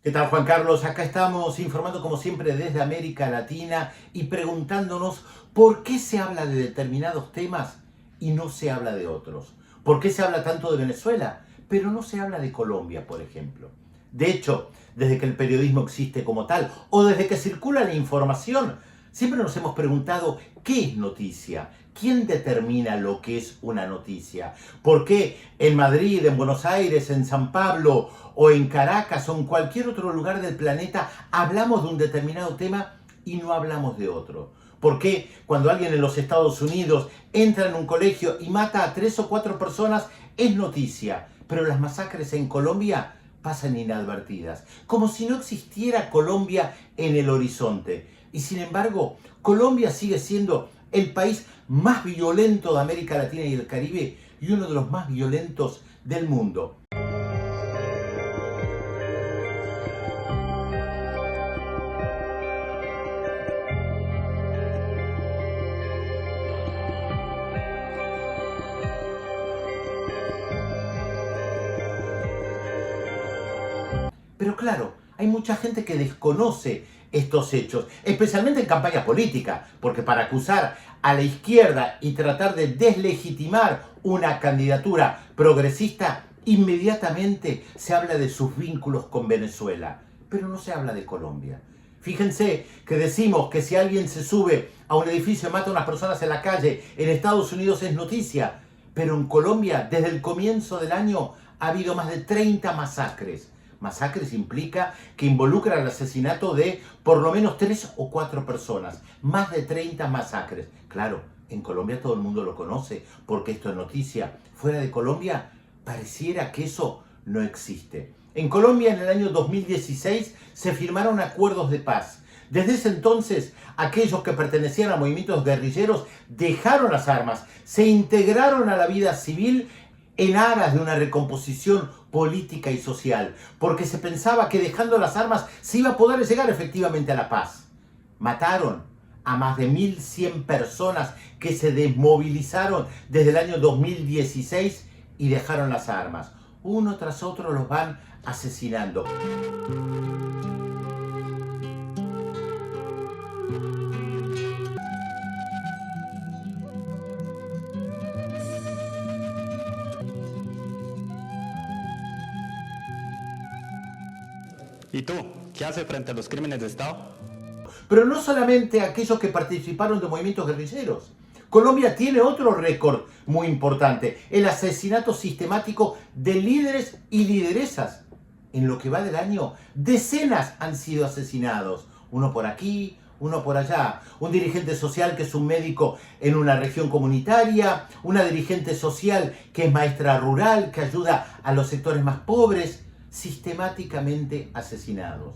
¿Qué tal, Juan Carlos? Acá estamos informando como siempre desde América Latina y preguntándonos por qué se habla de determinados temas y no se habla de otros. ¿Por qué se habla tanto de Venezuela, pero no se habla de Colombia, por ejemplo? De hecho, desde que el periodismo existe como tal o desde que circula la información, siempre nos hemos preguntado ¿qué es noticia? ¿Quién determina lo que es una noticia? ¿Por qué en Madrid, en Buenos Aires, en San Pablo o en Caracas o en cualquier otro lugar del planeta hablamos de un determinado tema y no hablamos de otro? ¿Por qué cuando alguien en los Estados Unidos entra en un colegio y mata a 3 o 4 personas es noticia, pero las masacres en Colombia pasan inadvertidas, como si no existiera Colombia en el horizonte? Y sin embargo, Colombia sigue siendo el país más violento de América Latina y el Caribe y uno de los más violentos del mundo. Pero claro, hay mucha gente que desconoce estos hechos, especialmente en campaña política, porque para acusar a la izquierda y tratar de deslegitimar una candidatura progresista, inmediatamente se habla de sus vínculos con Venezuela, pero no se habla de Colombia. Fíjense que decimos que si alguien se sube a un edificio y mata a unas personas en la calle, en Estados Unidos es noticia, pero en Colombia, desde el comienzo del año, ha habido más de 30 masacres. Masacres implica que involucra el asesinato de por lo menos 3 o 4 personas. Más de 30 masacres. Claro, en Colombia todo el mundo lo conoce porque esto es noticia. Fuera de Colombia pareciera que eso no existe. En Colombia en el año 2016 se firmaron acuerdos de paz. Desde ese entonces, aquellos que pertenecían a movimientos guerrilleros dejaron las armas, se integraron a la vida civil en aras de una recomposición política y social, porque se pensaba que dejando las armas se iba a poder llegar efectivamente a la paz. Mataron a más de 1.100 personas que se desmovilizaron desde el año 2016 y dejaron las armas. Uno tras otro los van asesinando. ¿Y tú? ¿Qué haces frente a los crímenes de Estado? Pero no solamente aquellos que participaron de movimientos guerrilleros. Colombia tiene otro récord muy importante, el asesinato sistemático de líderes y lideresas. En lo que va del año, decenas han sido asesinados, uno por aquí, uno por allá. Un dirigente social que es un médico en una región comunitaria, una dirigente social que es maestra rural, que ayuda a los sectores más pobres, sistemáticamente asesinados.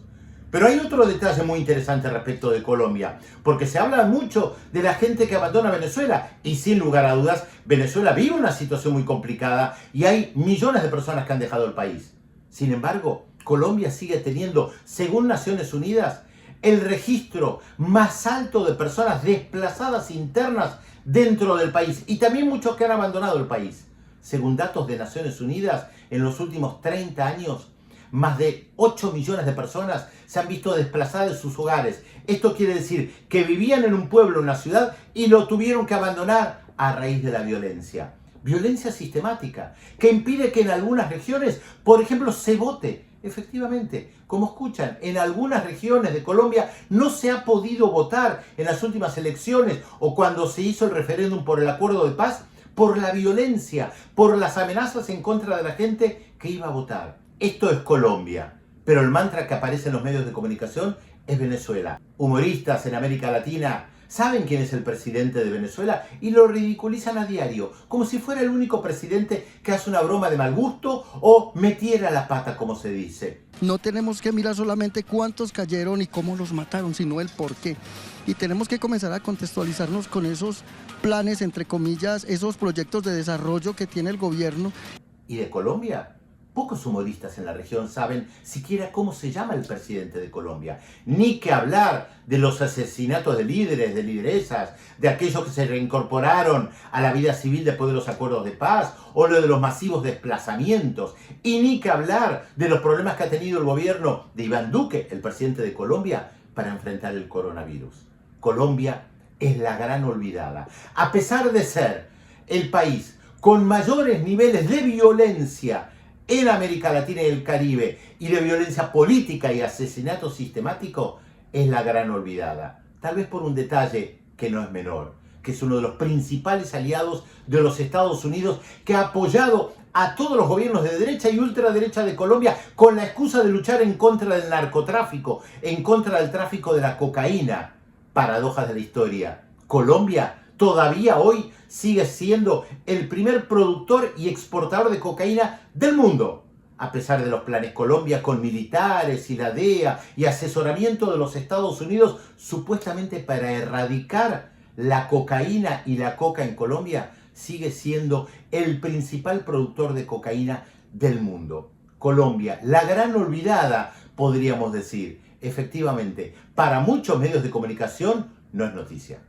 Pero hay otro detalle muy interesante respecto de Colombia, porque se habla mucho de la gente que abandona Venezuela, y sin lugar a dudas, Venezuela vive una situación muy complicada y hay millones de personas que han dejado el país. Sin embargo, Colombia sigue teniendo, según Naciones Unidas, el registro más alto de personas desplazadas internas dentro del país, y también muchos que han abandonado el país. Según datos de Naciones Unidas, en los últimos 30 años, más de 8 millones de personas se han visto desplazadas de sus hogares. Esto quiere decir que vivían en un pueblo, en una ciudad, y lo tuvieron que abandonar a raíz de la violencia. Violencia sistemática, que impide que en algunas regiones, por ejemplo, se vote. Efectivamente, como escuchan, en algunas regiones de Colombia no se ha podido votar en las últimas elecciones o cuando se hizo el referéndum por el acuerdo de paz, por la violencia, por las amenazas en contra de la gente que iba a votar. Esto es Colombia, pero el mantra que aparece en los medios de comunicación es Venezuela. Humoristas en América Latina saben quién es el presidente de Venezuela y lo ridiculizan a diario, como si fuera el único presidente que hace una broma de mal gusto o metiera la pata, como se dice. No tenemos que mirar solamente cuántos cayeron y cómo los mataron, sino el por qué. Y tenemos que comenzar a contextualizarnos con esos planes, entre comillas, esos proyectos de desarrollo que tiene el gobierno. ¿Y de Colombia? Pocos humoristas en la región saben siquiera cómo se llama el presidente de Colombia, ni que hablar de los asesinatos de líderes, de lideresas, de aquellos que se reincorporaron a la vida civil después de los acuerdos de paz, o lo de los masivos desplazamientos, y ni que hablar de los problemas que ha tenido el gobierno de Iván Duque, el presidente de Colombia, para enfrentar el coronavirus. Colombia es la gran olvidada. A pesar de ser el país con mayores niveles de violencia en América Latina y el Caribe, y de violencia política y asesinato sistemático, es la gran olvidada. Tal vez por un detalle que no es menor, que es uno de los principales aliados de los Estados Unidos, que ha apoyado a todos los gobiernos de derecha y ultraderecha de Colombia con la excusa de luchar en contra del narcotráfico, en contra del tráfico de la cocaína. Paradojas de la historia. Colombia todavía hoy sigue siendo el primer productor y exportador de cocaína del mundo, a pesar de los planes Colombia con militares y la DEA y asesoramiento de los Estados Unidos supuestamente para erradicar la cocaína y la coca en Colombia. Sigue siendo el principal productor de cocaína del mundo. Colombia, la gran olvidada, podríamos decir. Efectivamente, para muchos medios de comunicación no es noticia.